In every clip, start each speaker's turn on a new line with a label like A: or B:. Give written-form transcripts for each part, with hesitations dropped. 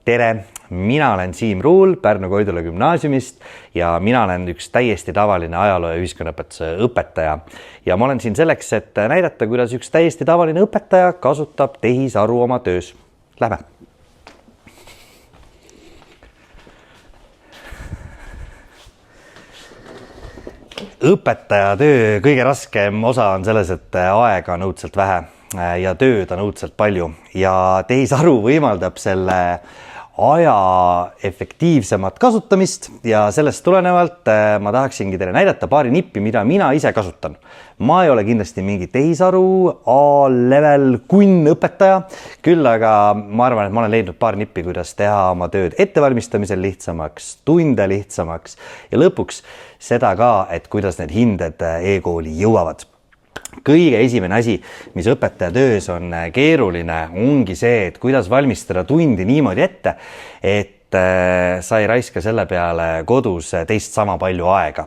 A: Tere, mina olen Siim Ruul Pärnu Koidula gümnaasiumist ja mina olen üks täiesti tavaline ajaloo- ja ühiskonnaõpetuse õpetaja. Ja ma olen siin selleks, et näidata, kuidas üks täiesti tavaline õpetaja kasutab tehisaru oma töös. Lähme! Õpetaja töö kõige raskem osa on selles, et aega on õudselt vähe ja tööd on õudselt palju ja tehisaru võimaldab selle aja efektiivsemat kasutamist ja sellest tulenevalt ma tahaksingi teile näidata paari nippi, mida mina ise kasutan. Ma ei ole kindlasti mingi tehisaru A-level õpetaja, küll aga ma arvan, et ma olen leidnud paar nippi, kuidas teha oma tööd ettevalmistamisel lihtsamaks, tunde lihtsamaks ja lõpuks seda ka, et kuidas need hinded e-kooli jõuavad. Kõige esimene asi, mis õpetaja töös on keeruline, ongi see, et kuidas valmistada tundi niimoodi ette, et sa ei raiska selle peale kodus teist sama palju aega.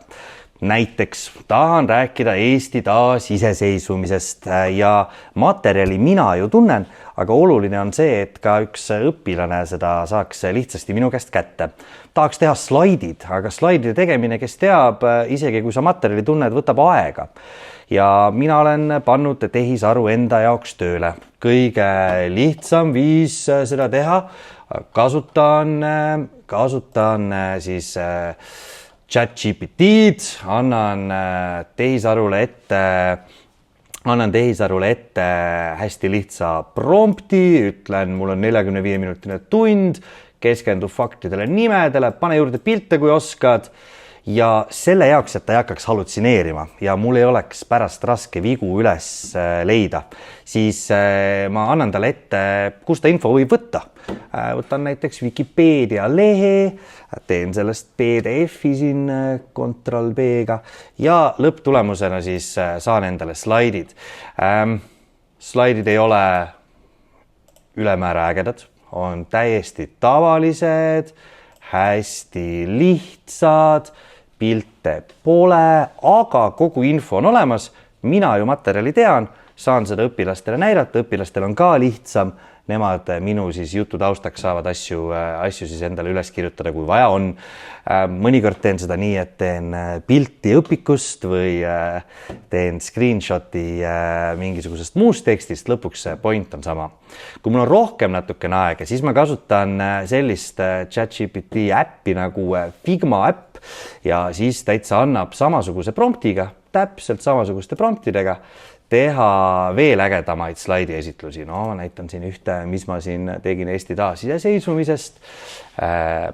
A: Näiteks tahan rääkida Eesti taasiseseisvumisest ja materjali mina ju tunnen, aga oluline on see, et ka üks õpilane seda saaks lihtsasti minu käest kätte. Tahaks teha slaidid, aga slaidide tegemine, kes teab, isegi kui sa materjali tunned, võtab aega. Ja mina olen pannud tehisaru enda jaoks tööle. Kõige lihtsam viis seda teha. Kasutan siis ChatGPT-d, annan tehisarule ette hästi lihtsa prompti, ütlen, mul on 45-minutine tund, keskendub faktidele, nimedele, pane juurde pilte, kui oskad. Ja selle jaoks, et ta ei hakkaks hallutsineerima ja mul ei oleks pärast raske vigu üles leida, siis ma annan talle ette, kus ta info võib võtta. Võtan näiteks Wikipedia lehe, teen sellest PDF-i siin Ctrl-B-ga ja lõpptulemusena siis saan endale slaidid. Slaidid ei ole ülemäära ägedad, on täiesti tavalised, hästi lihtsad, pilte pole, aga kogu info on olemas. Mina ju materjali tean, saan seda õpilastele näidata, õpilastel on ka lihtsam. Nemad minu siis jutu taustaks saavad asju siis endale üles kirjutada, kui vaja on. Mõnikord teen seda nii, et teen pilti õpikust või teen screenshoti mingisugusest muust tekstist, lõpuks see point on sama. Kui mul on rohkem natukene aega, siis ma kasutan sellist ChatGPT äppi nagu Figma äpp ja siis täitsa annab samasuguse promptiga, täpselt samasuguste promptidega teha veel ägedamaid slaidi esitlusi. No, ma näitan siin ühte, mis ma siin tegin Eesti taasiseseisvumisest.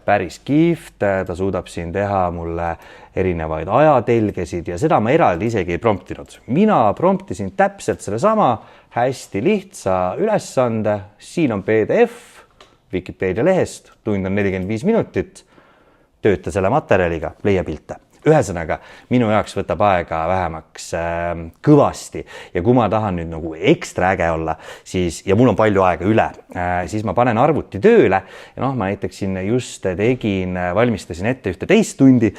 A: Päris kihvt, ta suudab siin teha mulle erinevaid ajatelgesid ja seda ma eraldi isegi ei promptinud. Mina promptisin täpselt selle sama hästi lihtsa ülesande. Siin on PDF Wikipedia lehest, tund on 45 minutit. Tööta selle materjaliga, leia pilte. Ühesõnaga, minu jaoks võtab aega vähemaks kõvasti ja kui ma tahan nüüd nagu ekstra äge olla, siis, ja mul on palju aega üle, siis ma panen arvuti tööle ja ma näiteks siin just valmistasin ette ühte teist tundi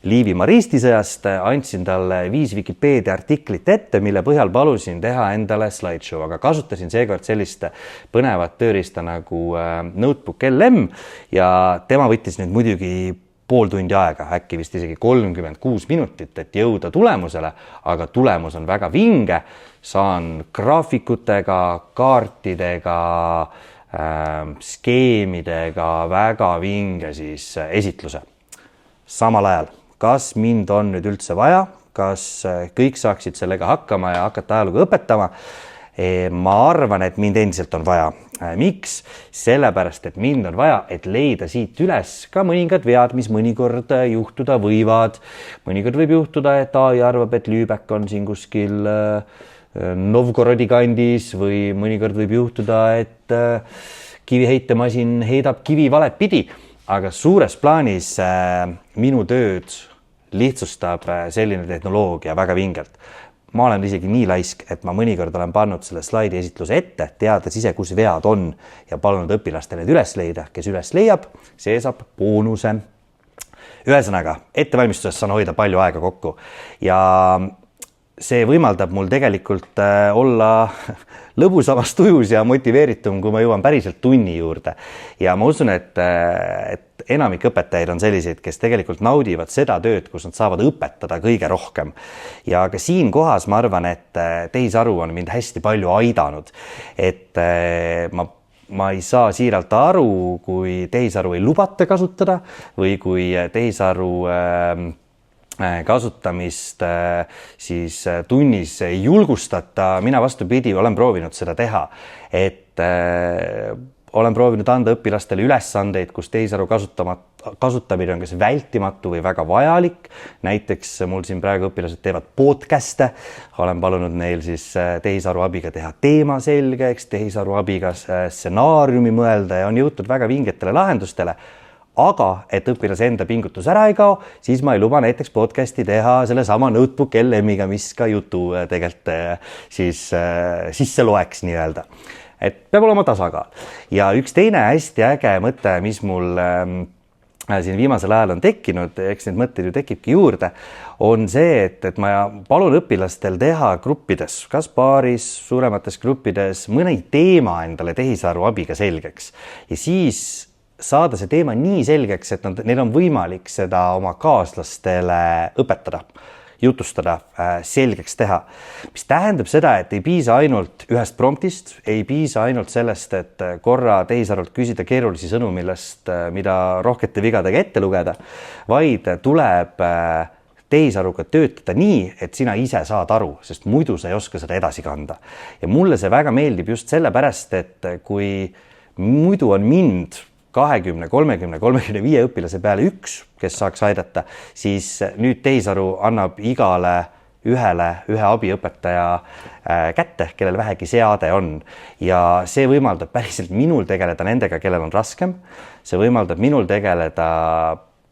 A: Liivimaa ristisõjast, andsin talle 5 Wikipedia artiklit ette, mille põhjal palusin teha endale slideshow, aga kasutasin seekord sellist põnevat tööriista nagu Notebook LM ja tema võttis nüüd muidugi pool tundi aega, äkki vist isegi 36 minutit, et jõuda tulemusele, aga tulemus on väga vinge. Saan graafikutega, kaartidega, skeemidega väga vinge siis esitluse. Samal ajal, kas mind on nüüd üldse vaja, kas kõik saaksid sellega hakkama ja hakata ajalugu õpetama? Ma arvan, et mind endiselt on vaja. Miks? Sellepärast, et mind on vaja, et leida siit üles ka mõningad vead, mis mõnikord juhtuda võivad. Mõnikord võib juhtuda, et AI arvab, et Lübeck on siin kuskil Novgorodi kandis või mõnikord võib juhtuda, et kiviheitemasin heidab kivi valet pidi. Aga suures plaanis minu tööd lihtsustab selline tehnoloogia väga vingelt. Ma olen isegi nii laisk, et ma mõnikord olen pannud selle slaidi esitluse ette, teades ise, kus vead on ja palunud õpilastele üles leida. Kes üles leiab, see saab boonuse. Ühesõnaga, ettevalmistuses saan hoida palju aega kokku ja see võimaldab mul tegelikult olla lõbusamas tujus ja motiveeritum, kui ma jõuan päriselt tunni juurde. Ja ma usun, et enamik õpetajaid on selliseid, kes tegelikult naudivad seda tööd, kus nad saavad õpetada kõige rohkem. Ja ka siin kohas ma arvan, et tehisaru on mind hästi palju aidanud. Et ma ei saa siiralt aru, kui tehisaru ei lubata kasutada või kui tehisaru kasutamist siis tunnis ei julgustata. Mina vastupidi olen proovinud seda teha, et olen proovinud anda õpilastele ülesandeid, kus tehisaru kasutamine on kas vältimatu või väga vajalik. Näiteks mul siin praegu õpilased teevad podcast'e, olen palunud neil siis tehisaru abiga teha teema selgeks, tehisaru abiga stsenaariumi mõelda ja on jõutud väga vingetele lahendustele. Aga et õpilase enda pingutus ära ei kao, siis ma ei luba näiteks podcasti teha selle sama Notebook LM-iga, mis ka jutu tegelikult siis sisse loeks nii-öelda. Et peab olema tasakaal. Ja üks teine hästi äge mõte, mis mul siin viimasel ajal on tekkinud, eks need mõtted ju tekibki juurde, on see, et ma palun õpilastel teha gruppides, kas paaris, suuremates gruppides mõni teema endale tehisaru abiga selgeks. Ja siis saada see teema nii selgeks, et neil on võimalik seda oma kaaslastele õpetada, jutustada, selgeks teha. Mis tähendab seda, et ei piisa ainult ühest promptist, ei piisa ainult sellest, et korra tehisarult küsida keerulisi sõnu, mida rohkete vigadega ette lugeda, vaid tuleb tehisaruga töötada nii, et sina ise saad aru, sest muidu sa ei oska seda edasi kanda. Ja mulle see väga meeldib just sellepärast, et kui muidu on mind 20, 30, 35 õpilase peale üks, kes saaks aidata, siis nüüd tehisaru annab igale ühe abiõpetaja kätte, kellel vähegi seade on. Ja see võimaldab päriselt minul tegeleda nendega, kellel on raskem. See võimaldab minul tegeleda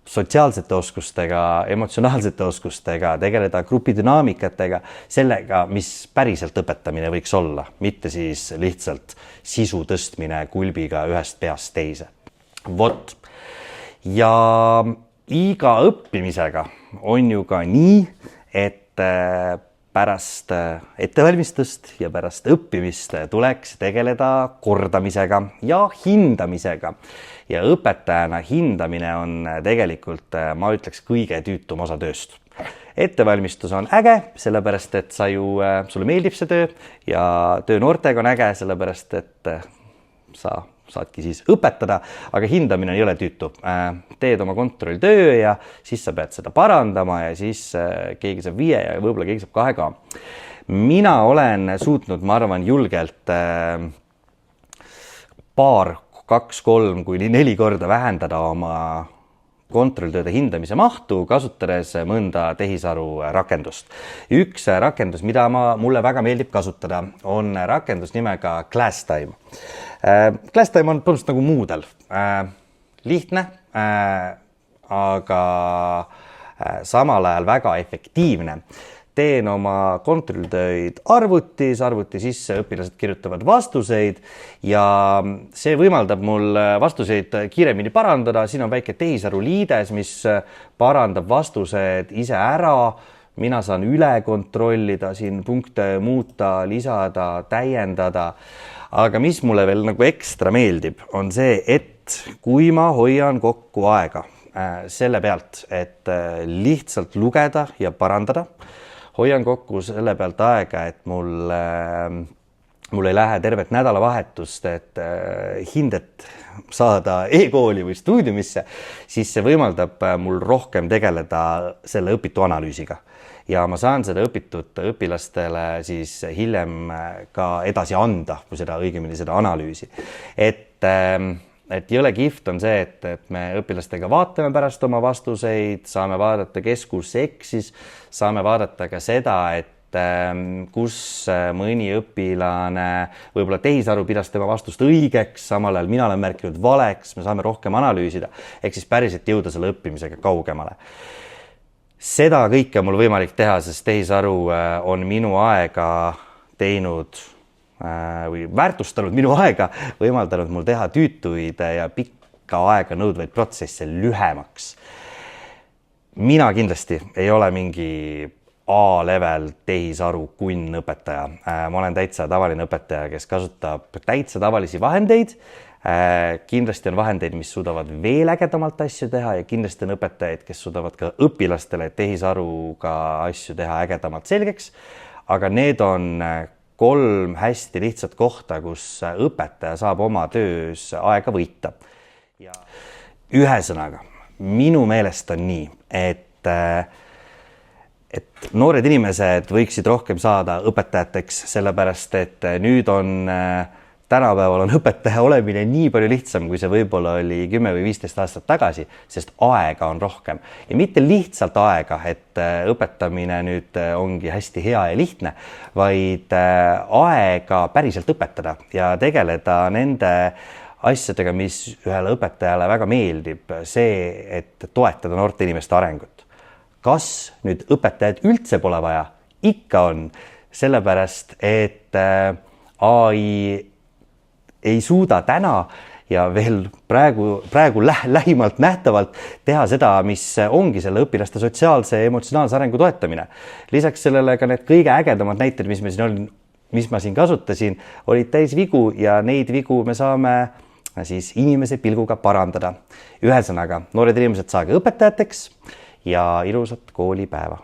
A: sotsiaalsete oskustega, emotsionaalsete oskustega, tegeleda grupidünaamikatega, sellega, mis päriselt õpetamine võiks olla, mitte siis lihtsalt sisu tõstmine kulbiga ühest peast teise. Vot. Ja iga õppimisega on ju ka nii, et pärast ettevalmistust ja pärast õppimist tuleks tegeleda kordamisega ja hindamisega. Ja õpetajana hindamine on tegelikult, ma ütleks, kõige tüütum osa tööst. Ettevalmistus on äge, sellepärast, et sulle meeldib see töö ja töö noortega on äge, sellepärast, et sa saadki siis õpetada, aga hindamine ei ole tüütu. Teed oma kontrolltöö ja siis sa pead seda parandama ja siis keegi saab 5 ja võib-olla keegi saab 2 ka. Mina olen suutnud, ma arvan, julgelt 2, 3 kuni 4 korda vähendada oma kontrolltööde hindamise mahtu, kasutades mõnda tehisaru rakendust. Üks rakendus, mida mulle väga meeldib kasutada, on rakendus nimega ClassTime. ClassTime on põhimõtteliselt nagu Moodle. Lihtne, aga samal ajal väga efektiivne. Teen oma kontrolltöid arvuti sisse, õpilased kirjutavad vastuseid ja see võimaldab mul vastuseid kiiremini parandada. Siin on väike tehisaru liides, mis parandab vastused ise ära. Mina saan üle kontrollida, siin punkte muuta, lisada, täiendada. Aga mis mulle veel nagu ekstra meeldib, on see, et kui ma hoian kokku aega selle pealt, et lihtsalt lugeda ja parandada, hoian kokku selle pealt aega, et mul ei lähe tervet nädalavahetust, et hindet saada e-kooli või stuudiumisse, siis see võimaldab mul rohkem tegeleda selle õpitu analüüsiga. Ja ma saan seda õpitut õpilastele siis hiljem ka edasi anda, või õigemini seda analüüsi. Et jõle kihvt on see, et me õpilastega vaatame pärast oma vastuseid, saame vaadata, kes kus eksis, saame vaadata ka seda, et kus mõni õpilane võib-olla tehisaru pidas tema vastust õigeks, samal ajal mina olen märkinud valeks, me saame rohkem analüüsida, ehk siis päriselt jõuda selle õppimisega kaugemale. Seda kõike on mul võimalik teha, sest tehisaru on minu aega teinud või väärtustanud minu aega, võimaldanud mul teha tüütuid ja pikka aega nõudvaid protsesse lühemaks. Mina kindlasti ei ole mingi A-level tehisaru kunnõpetaja. Ma olen täitsa tavaline õpetaja, kes kasutab täitsa tavalisi vahendeid. Kindlasti on vahendeid, mis suudavad veel ägedamalt asju teha ja kindlasti on õpetajaid, kes suudavad ka õpilastele tehisaruga asju teha ägedamalt selgeks. Aga need on 3 hästi lihtsat kohta, kus õpetaja saab oma töös aega võita. Ühesõnaga, minu meelest on nii, et noored inimesed võiksid rohkem saada õpetajateks, sellepärast et nüüd on tänapäeval on õpetaja olemine nii palju lihtsam, kui see võib-olla oli 10 või 15 aastat tagasi, sest aega on rohkem. Ja mitte lihtsalt aega, et õpetamine nüüd ongi hästi hea ja lihtne, vaid aega päriselt õpetada ja tegeleda nende asjadega, mis ühele õpetajale väga meeldib, see, et toetada noorte inimeste arengut. Kas nüüd õpetajad üldse pole vaja? Ikka on, sellepärast, et AI ei suuda täna ja veel praegu lähimalt nähtavalt teha seda, mis ongi selle õpilaste sotsiaalse ja emotsionaalse arengu toetamine. Lisaks sellele ka need kõige ägedamad näited, mis ma siin kasutasin, olid täis vigu ja neid vigu me saame siis inimese pilguga parandada. Ühesõnaga, noored inimesed saage õpetajateks ja ilusat koolipäeva.